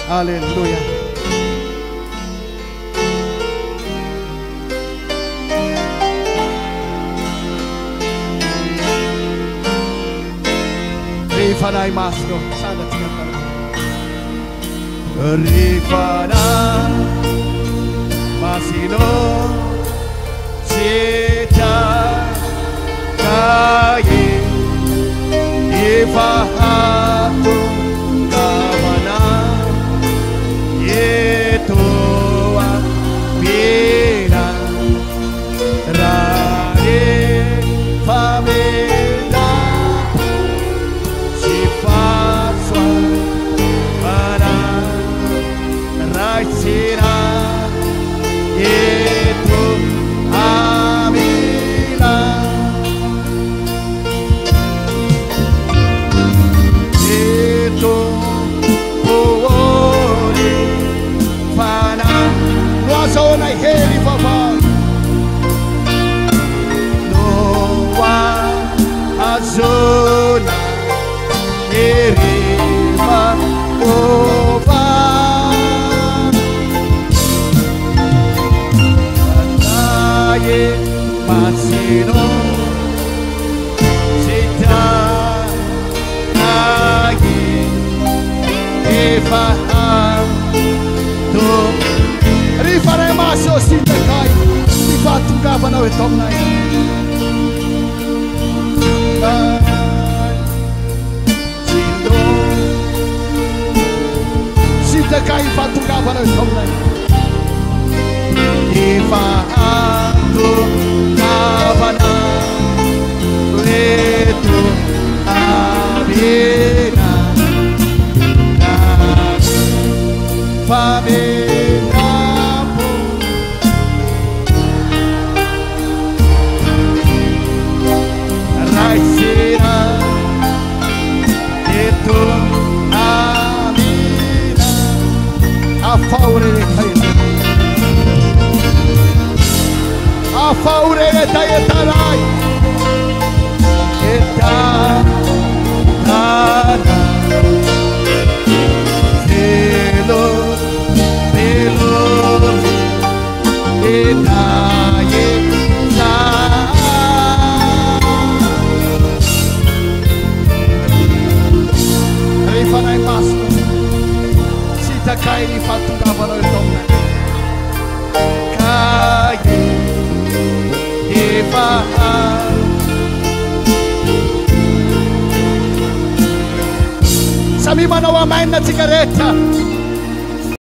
Haleluya. Rifanai masko. Sana tinggal. Rifana masino sita kaye ifahatu kamana yetoa pira rare famela sifaswa para raisira yeto amila yeto ore fana noazona heli vava noa azona erima ova andaye masino sita nagi efaham to rifare maso sita kai rifatu gava na wetomnai sita kai fatu gava na wetomnai ifahatu kavana letu abina famina po raisira itu amina a favore de Caio. A favore de Taetarai eta tana Telo Telo eta yeta Rifanai masko sita kai ni fatu gavano tomna kai Sami manawa main na sigareta